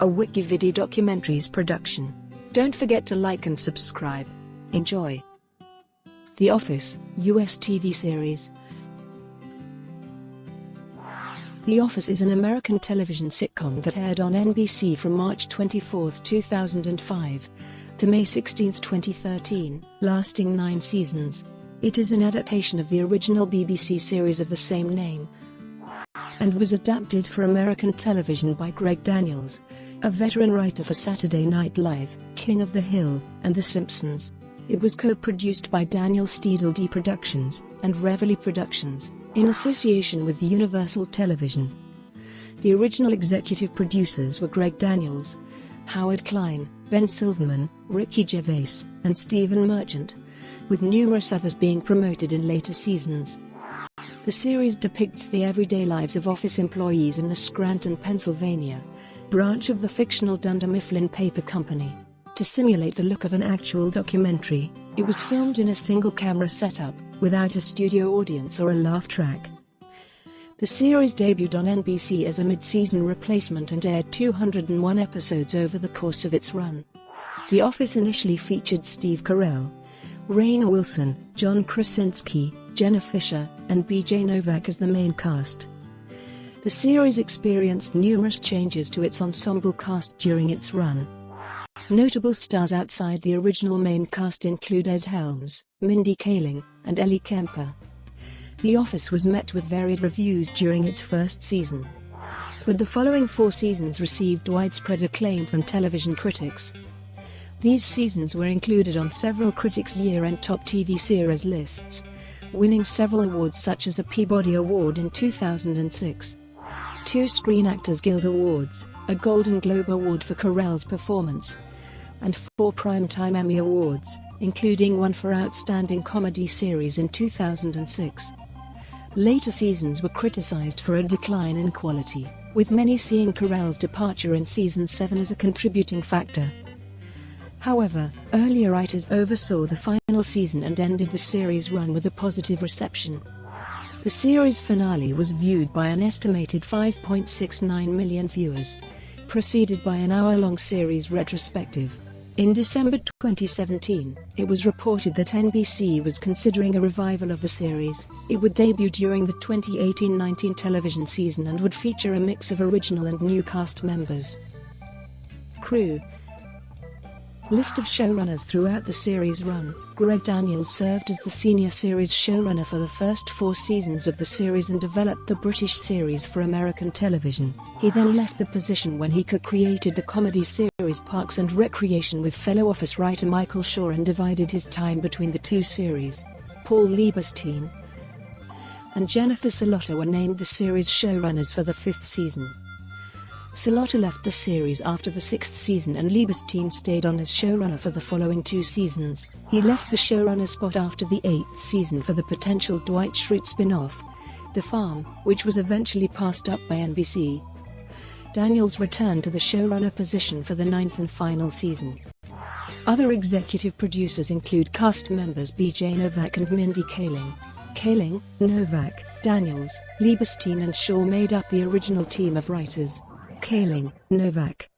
a WikiVidi Documentaries production. Don't forget to like and subscribe. Enjoy. The Office, US TV series. The Office is an American television sitcom that aired on NBC from March 24, 2005 to May 16, 2013, lasting 9 seasons. It is an adaptation of the original BBC series of the same name and was adapted for American television by Greg Daniels, a veteran writer for Saturday Night Live, King of the Hill, and The Simpsons. It was co-produced by Daniel Steedle Productions and Reveille Productions, in association with Universal Television. The original executive producers were Greg Daniels, Howard Klein, Ben Silverman, Ricky Gervais, and Stephen Merchant, with numerous others being promoted in later seasons. The series depicts the everyday lives of office employees in the Scranton, Pennsylvania branch of the fictional Dunder Mifflin Paper Company. To simulate the look of an actual documentary, it was filmed in a single-camera setup, without a studio audience or a laugh track. The series debuted on NBC as a mid-season replacement and aired 201 episodes over the course of its run. The Office initially featured Steve Carell, Rainn Wilson, John Krasinski, Jenna Fischer, and B.J. Novak as the main cast. The series experienced numerous changes to its ensemble cast during its run. Notable stars outside the original main cast include Ed Helms, Mindy Kaling, and Ellie Kemper. The Office was met with varied reviews during its first season, but the following 4 seasons received widespread acclaim from television critics. These seasons were included on several critics' year-end top TV series lists, winning several awards such as a Peabody Award in 2006, 2 Screen Actors Guild Awards, a Golden Globe Award for Carell's performance, and 4 Primetime Emmy Awards, including one for Outstanding Comedy Series in 2006. Later seasons were criticized for a decline in quality, with many seeing Carell's departure in Season 7 as a contributing factor. However, earlier writers oversaw the final season and ended the series' run with a positive reception. The series finale was viewed by an estimated 5.69 million viewers, preceded by an hour-long series retrospective. In December 2017, it was reported that NBC was considering a revival of the series. It would debut during the 2018-19 television season and would feature a mix of original and new cast members. Crew. List of showrunners throughout the series' run. Greg Daniels served as the senior series showrunner for the first 4 seasons of the series and developed the British series for American television. He then left the position when he co-created the comedy series Parks and Recreation with fellow Office writer Michael Shaw and divided his time between the 2 series. Paul Lieberstein and Jennifer Salotta were named the series showrunners for the 5th season. Salotta left the series after the 6th season and Lieberstein stayed on as showrunner for the following 2 seasons. He left the showrunner spot after the 8th season for the potential Dwight Schrute spin-off, The Farm, which was eventually passed up by NBC. Daniels returned to the showrunner position for the 9th and final season. Other executive producers include cast members B.J. Novak and Mindy Kaling. Kaling, Novak, Daniels, Lieberstein and Shaw made up the original team of writers. Kaling, Novak,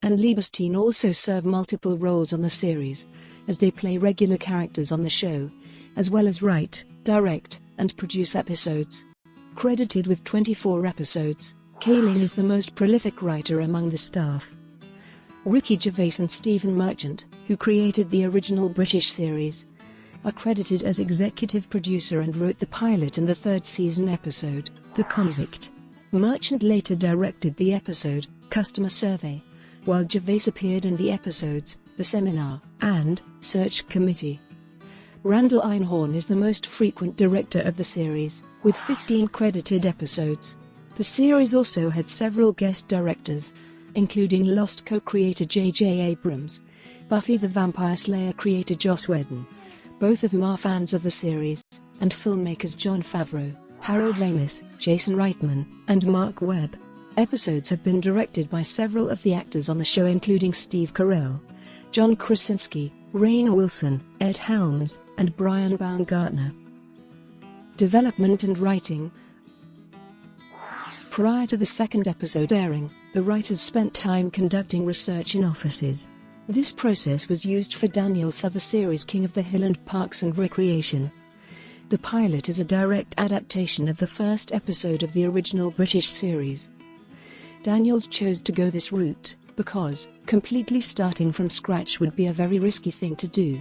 and Lieberstein also serve multiple roles on the series, as they play regular characters on the show, as well as write, direct, and produce episodes. Credited with 24 episodes, Kaling is the most prolific writer among the staff. Ricky Gervais and Stephen Merchant, who created the original British series, are credited as executive producer and wrote the pilot and the 3rd season episode, The Convict. Merchant later directed the episode, Customer Survey, while Gervais appeared in the episodes, The Seminar, and Search Committee. Randall Einhorn is the most frequent director of the series, with 15 credited episodes. The series also had several guest directors, including Lost co-creator J.J. Abrams, Buffy the Vampire Slayer creator Joss Whedon, both of whom are fans of the series, and filmmakers Jon Favreau, Harold Ramis, Jason Reitman, and Mark Webb. Episodes have been directed by several of the actors on the show including Steve Carell, John Krasinski, Rainn Wilson, Ed Helms, and Brian Baumgartner. Development and writing. Prior to the 2nd episode airing, The writers spent time conducting research in offices. This process was used for Daniels' other series King of the Hill and Parks and Recreation. The pilot is a direct adaptation of the first episode of the original British series. Daniels chose to go this route because completely starting from scratch would be a very risky thing to do.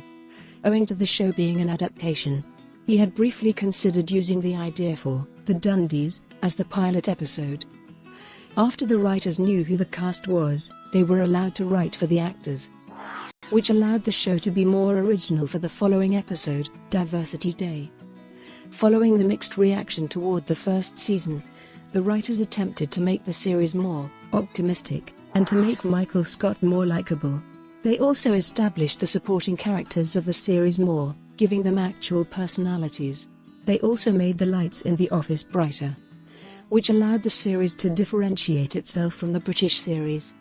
Owing to the show being an adaptation, he had briefly considered using the idea for The Dundies as the pilot episode. After the writers knew who the cast was, they were allowed to write for the actors, which allowed the show to be more original for the following episode, Diversity Day. Following the mixed reaction toward the first season, the writers attempted to make the series more optimistic and to make Michael Scott more likable. They also established the supporting characters of the series more, giving them actual personalities. They also made the lights in the office brighter, which allowed the series to differentiate itself from the British series.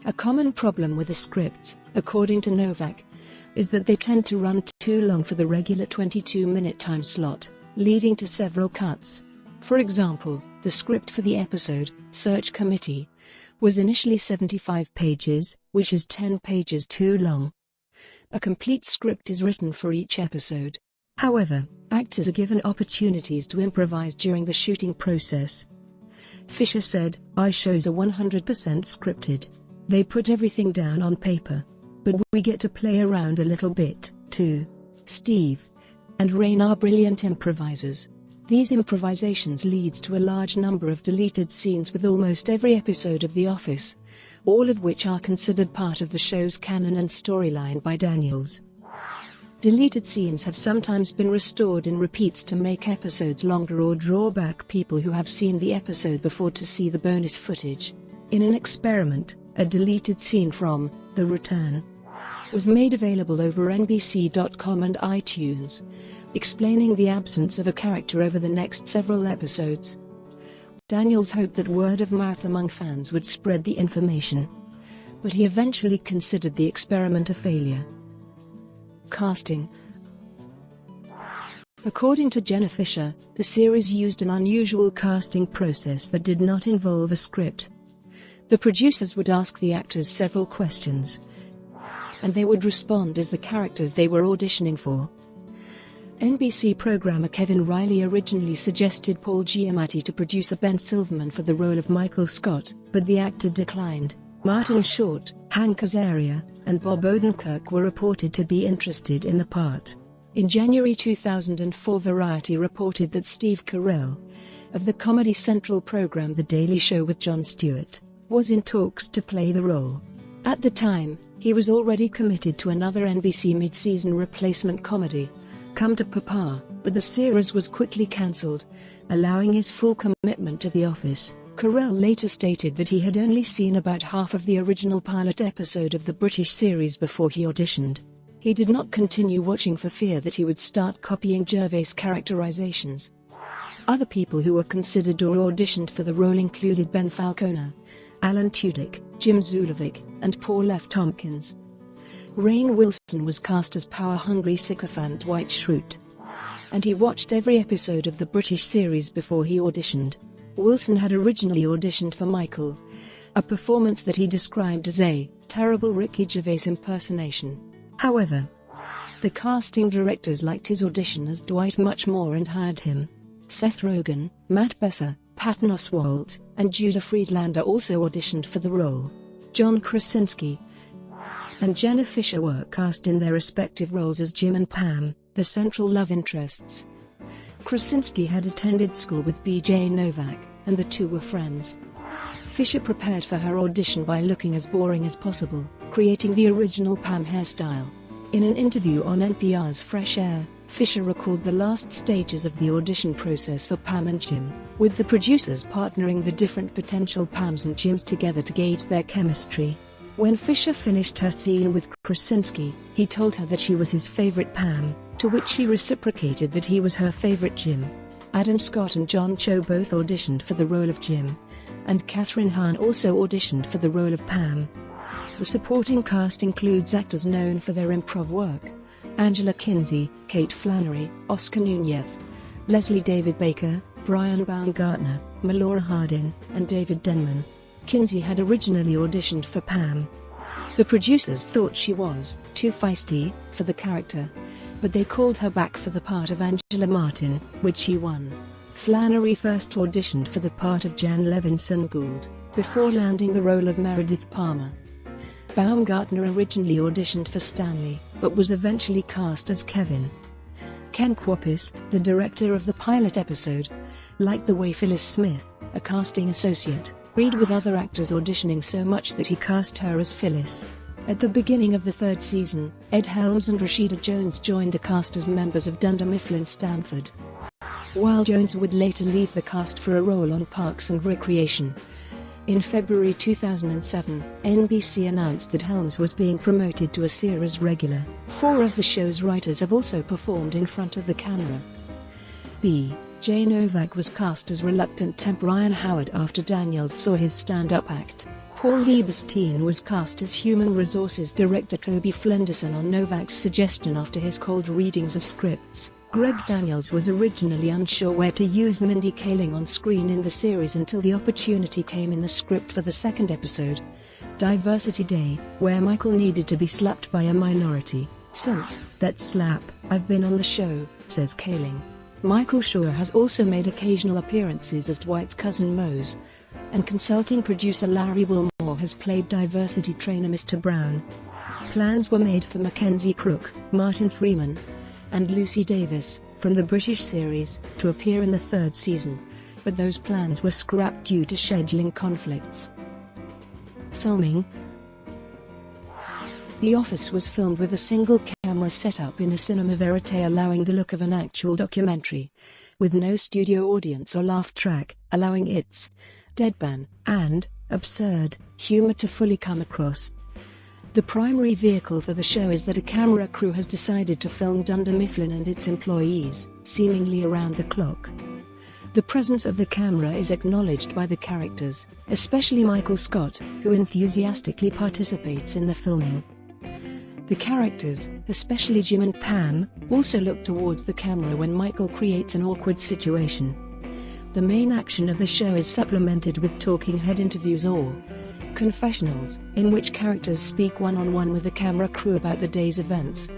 A common problem with the scripts, according to Novak, is that they tend to run too long for the regular 22-minute time slot, leading to several cuts. For example, the script for the episode, Search Committee, was initially 75 pages, which is 10 pages too long. A complete script is written for each episode. However, actors are given opportunities to improvise during the shooting process. Fisher said, "Our shows are 100% scripted. They put everything down on paper. But we get to play around a little bit, too." Steve and Rain are brilliant improvisers. These improvisations leads to a large number of deleted scenes with almost every episode of The Office, all of which are considered part of the show's canon and storyline by Daniels. Deleted scenes have sometimes been restored in repeats to make episodes longer or draw back people who have seen the episode before to see the bonus footage. In an experiment, a deleted scene from The Return was made available over NBC.com and iTunes, explaining the absence of a character over the next several episodes. Daniels hoped that word of mouth among fans would spread the information, but he eventually considered the experiment a failure. Casting. According to Jenna Fisher, the series used an unusual casting process that did not involve a script. The producers would ask the actors several questions, and they would respond as the characters they were auditioning for. NBC programmer Kevin Riley originally suggested Paul Giamatti to producer Ben Silverman for the role of Michael Scott, but the actor declined. Martin Short, Hank Azaria, and Bob Odenkirk were reported to be interested in the part. In January 2004, Variety reported that Steve Carell, of the Comedy Central program The Daily Show with Jon Stewart, was in talks to play the role. At the time, he was already committed to another NBC mid-season replacement comedy, Come to Papa, but the series was quickly cancelled, allowing his full commitment to The Office. Carell later stated that he had only seen about half of the original pilot episode of the British series before he auditioned. He did not continue watching for fear that he would start copying Gervais' characterizations. Other people who were considered or auditioned for the role included Ben Falconer, Alan Tudyk, Jim Zulovic, and Paul F. Tompkins. Rainn Wilson was cast as power-hungry sycophant Dwight Schrute, and he watched every episode of the British series before he auditioned. Wilson had originally auditioned for Michael, a performance that he described as a terrible Ricky Gervais impersonation. However, the casting directors liked his audition as Dwight much more and hired him. Seth Rogen, Matt Besser, Patton Oswalt, and Judah Friedlander also auditioned for the role. John Krasinski and Jenna Fisher were cast in their respective roles as Jim and Pam, the central love interests. Krasinski had attended school with B.J. Novak, and the two were friends. Fisher prepared for her audition by looking as boring as possible, creating the original Pam hairstyle. In an interview on NPR's Fresh Air, Fisher recalled the last stages of the audition process for Pam and Jim, with the producers partnering the different potential Pams and Jims together to gauge their chemistry. When Fisher finished her scene with Krasinski, he told her that she was his favorite Pam, to which she reciprocated that he was her favorite Jim. Adam Scott and John Cho both auditioned for the role of Jim, and Kathryn Hahn also auditioned for the role of Pam. The supporting cast includes actors known for their improv work: Angela Kinsey, Kate Flannery, Oscar Nunez, Leslie David Baker, Brian Baumgartner, Melora Hardin, and David Denman. Kinsey had originally auditioned for Pam. The producers thought she was too feisty for the character, but they called her back for the part of Angela Martin, which she won. Flannery first auditioned for the part of Jan Levinson Gould, before landing the role of Meredith Palmer. Baumgartner originally auditioned for Stanley, but was eventually cast as Kevin. Ken Kwapis, the director of the pilot episode, liked the way Phyllis Smith, a casting associate, read with other actors auditioning so much that he cast her as Phyllis. At the beginning of the third season, Ed Helms and Rashida Jones joined the cast as members of Dunder Mifflin Stamford, while Jones would later leave the cast for a role on Parks and Recreation. In February 2007, NBC announced that Helms was being promoted to a series regular. 4 of the show's writers have also performed in front of the camera. B. J. Novak was cast as reluctant temp Ryan Howard after Daniels saw his stand-up act. Paul Lieberstein was cast as Human Resources Director Toby Flenderson on Novak's suggestion after his cold readings of scripts. Greg Daniels was originally unsure where to use Mindy Kaling on screen in the series until the opportunity came in the script for the second episode, Diversity Day, where Michael needed to be slapped by a minority. "Since that slap, I've been on the show," says Kaling. Michael Schur has also made occasional appearances as Dwight's cousin Mose, and consulting producer Larry Wilmore has played diversity trainer Mr. Brown. Plans were made for Mackenzie Crook, Martin Freeman, and Lucy Davis, from the British series, to appear in the third season, but those plans were scrapped due to scheduling conflicts. Filming. The Office was filmed with a single camera setup in a cinema verite, allowing the look of an actual documentary, with no studio audience or laugh track, allowing its deadpan and absurd humor to fully come across. The primary vehicle for the show is that a camera crew has decided to film Dunder Mifflin and its employees, seemingly around the clock. The presence of the camera is acknowledged by the characters, especially Michael Scott, who enthusiastically participates in the filming. The characters, especially Jim and Pam, also look towards the camera when Michael creates an awkward situation. The main action of the show is supplemented with talking head interviews or confessionals, in which characters speak one-on-one with the camera crew about the day's events.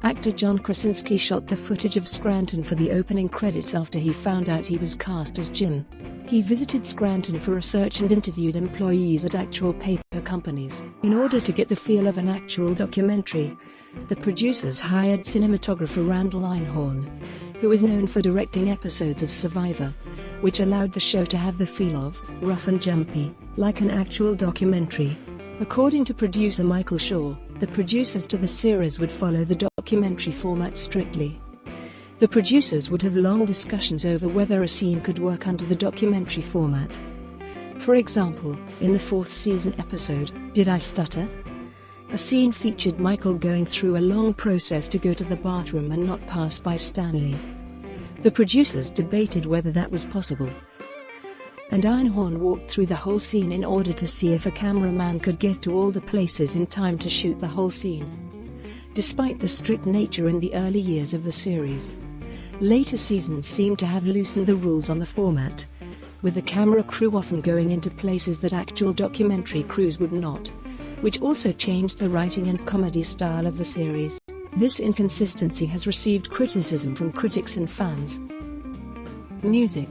Actor John Krasinski shot the footage of Scranton for the opening credits after he found out he was cast as Jim. He visited Scranton for research and interviewed employees at actual paper companies. In order to get the feel of an actual documentary, the producers hired cinematographer Randall Einhorn, who is known for directing episodes of Survivor, which allowed the show to have the feel of rough and jumpy, like an actual documentary. According to producer Michael Shaw, the producers to the series would follow the documentary format strictly. The producers would have long discussions over whether a scene could work under the documentary format. For example, in the 4th season episode, Did I Stutter?, a scene featured Michael going through a long process to go to the bathroom and not pass by Stanley. The producers debated whether that was possible, and Einhorn walked through the whole scene in order to see if a cameraman could get to all the places in time to shoot the whole scene. Despite the strict nature in the early years of the series, later seasons seem to have loosened the rules on the format, with the camera crew often going into places that actual documentary crews would not, which also changed the writing and comedy style of the series. This inconsistency has received criticism from critics and fans. Music.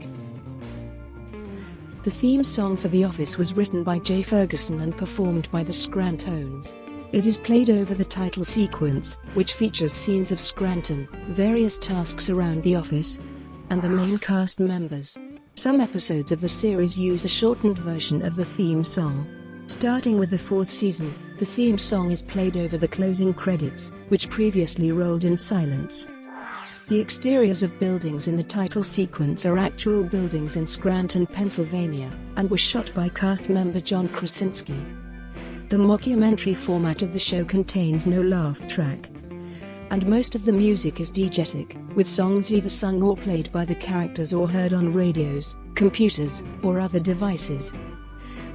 The theme song for The Office was written by Jay Ferguson and performed by the Scrantones. It is played over the title sequence, which features scenes of Scranton, various tasks around the office, and the main cast members. Some episodes of the series use a shortened version of the theme song. Starting with the 4th season, the theme song is played over the closing credits, which previously rolled in silence. The exteriors of buildings in the title sequence are actual buildings in Scranton, Pennsylvania, and were shot by cast member John Krasinski. The mockumentary format of the show contains no laugh track, and most of the music is diegetic, with songs either sung or played by the characters or heard on radios, computers, or other devices.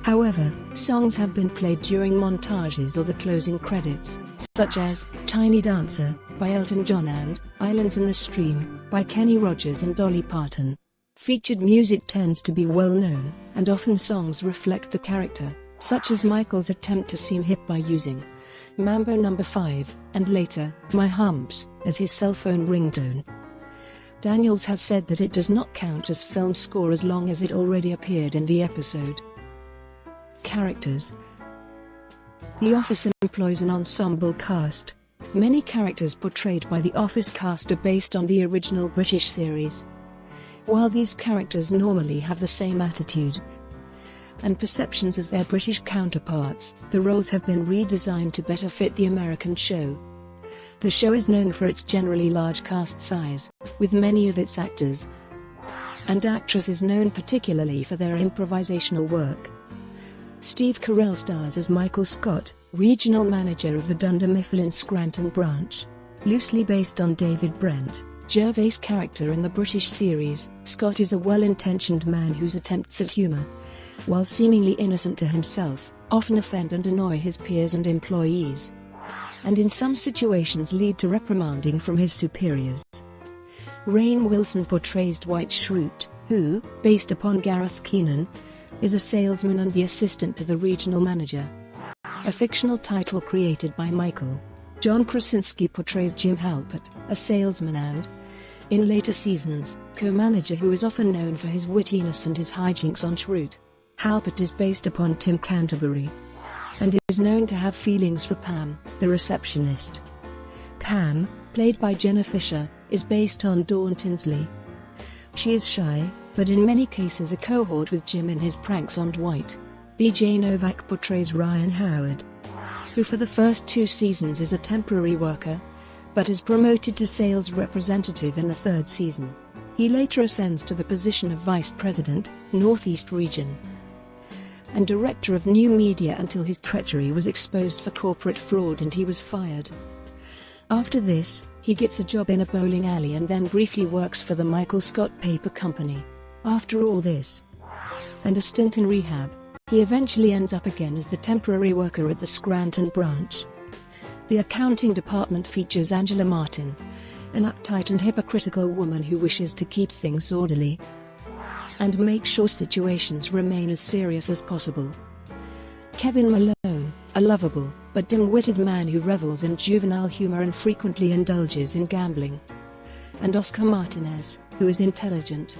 However, songs have been played during montages or the closing credits, such as Tiny Dancer by Elton John and Islands in the Stream by Kenny Rogers and Dolly Parton. Featured music tends to be well-known, and often songs reflect the character, such as Michael's attempt to seem hip by using Mambo No. 5, and later, My Humps, as his cell phone ringtone. Daniels has said that it does not count as film score as long as it already appeared in the episode. Characters. The Office employs an ensemble cast. Many characters portrayed by the Office cast are based on the original British series. While these characters normally have the same attitude and perceptions as their British counterparts, the roles have been redesigned to better fit the American show. The show is known for its generally large cast size, with many of its actors and actresses known particularly for their improvisational work. Steve Carell stars as Michael Scott, regional manager of the Dunder Mifflin Scranton branch. Loosely based on David Brent, Gervais' character in the British series, Scott is a well-intentioned man whose attempts at humour, while seemingly innocent to himself, often offend and annoy his peers and employees, and in some situations lead to reprimanding from his superiors. Rainn Wilson portrays Dwight Schrute, who, based upon Gareth Keenan, is a salesman and the assistant to the regional manager, a fictional title created by Michael. John Krasinski portrays Jim Halpert, a salesman and, in later seasons, co-manager who is often known for his wittiness and his hijinks on Schrute. Halpert is based upon Tim Canterbury, and is known to have feelings for Pam, the receptionist. Pam, played by Jenna Fisher, is based on Dawn Tinsley. She is shy, but in many cases a cohort with Jim in his pranks on Dwight. BJ Novak portrays Ryan Howard, who for the first 2 seasons is a temporary worker, but is promoted to sales representative in the 3rd season. He later ascends to the position of Vice President, Northeast Region, and Director of New Media until his treachery was exposed for corporate fraud and he was fired. After this, he gets a job in a bowling alley and then briefly works for the Michael Scott Paper Company. After all this, and a stint in rehab, he eventually ends up again as the temporary worker at the Scranton branch. The accounting department features Angela Martin, an uptight and hypocritical woman who wishes to keep things orderly and make sure situations remain as serious as possible. Kevin Malone, a lovable but dim-witted man who revels in juvenile humor and frequently indulges in gambling. And Oscar Martinez, who is intelligent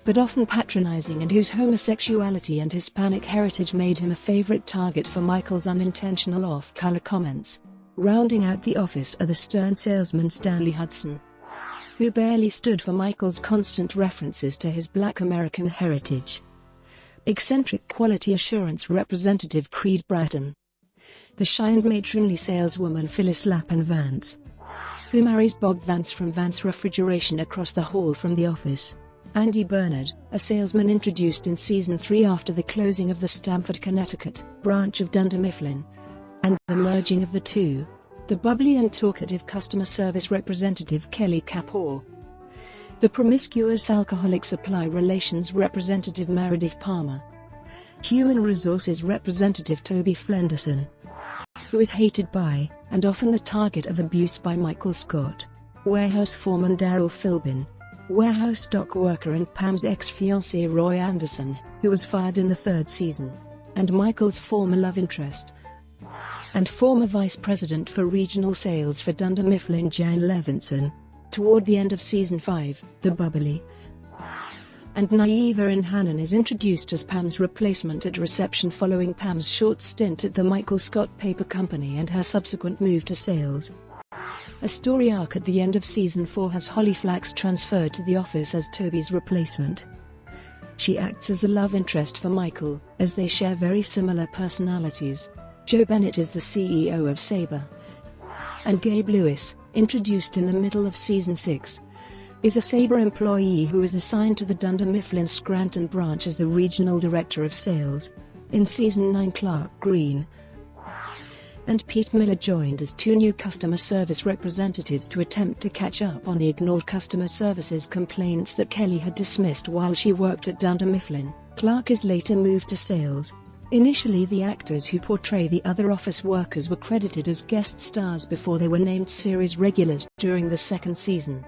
but often patronizing and whose homosexuality and Hispanic heritage made him a favorite target for Michael's unintentional off-color comments. Rounding out the Office are the stern salesman Stanley Hudson, who barely stood for Michael's constant references to his Black American heritage. Eccentric quality assurance representative Creed Bratton. The shy and matronly saleswoman Phyllis Lapan Vance, who marries Bob Vance from Vance Refrigeration across the hall from the Office. Andy Bernard, a salesman introduced in Season 3 after the closing of the Stamford, Connecticut, branch of Dunder Mifflin, and the merging of the two. The bubbly and talkative customer service representative Kelly Kapoor. The promiscuous alcoholic supply relations representative Meredith Palmer. Human resources representative Toby Flenderson, who is hated by, and often the target of abuse by Michael Scott. Warehouse foreman Daryl Philbin. Warehouse stock worker and Pam's ex-fiancé Roy Anderson, who was fired in the 3rd season. And Michael's former love interest and former vice president for regional sales for Dunder Mifflin Jan Levinson. Toward the end of Season 5, the bubbly and naive Erin Hannon is introduced as Pam's replacement at reception following Pam's short stint at the Michael Scott Paper Company and her subsequent move to sales. A story arc at the end of Season 4 has Holly Flax transferred to the Office as Toby's replacement. She acts as a love interest for Michael, as they share very similar personalities. Joe Bennett is the CEO of Sabre. And Gabe Lewis, introduced in the middle of Season 6, is a Sabre employee who is assigned to the Dunder Mifflin Scranton branch as the regional director of sales. In Season 9, Clark Green and Pete Miller joined as 2 new customer service representatives to attempt to catch up on the ignored customer services complaints that Kelly had dismissed while she worked at Dunder Mifflin. Clark is later moved to sales. Initially, the actors who portray the other office workers were credited as guest stars before they were named series regulars during the 2nd season.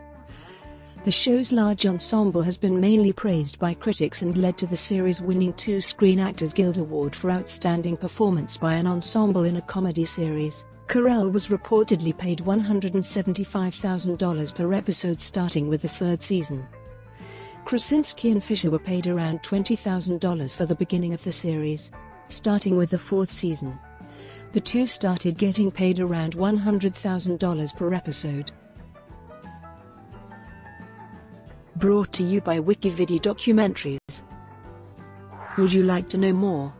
The show's large ensemble has been mainly praised by critics and led to the series winning 2 Screen Actors Guild Award for Outstanding Performance by an Ensemble in a Comedy Series. Carell was reportedly paid $175,000 per episode starting with the 3rd season. Krasinski and Fisher were paid around $20,000 for the beginning of the series. Starting with the 4th season, the two started getting paid around $100,000 per episode. Brought to you by WikiVidi Documentaries. Would you like to know more?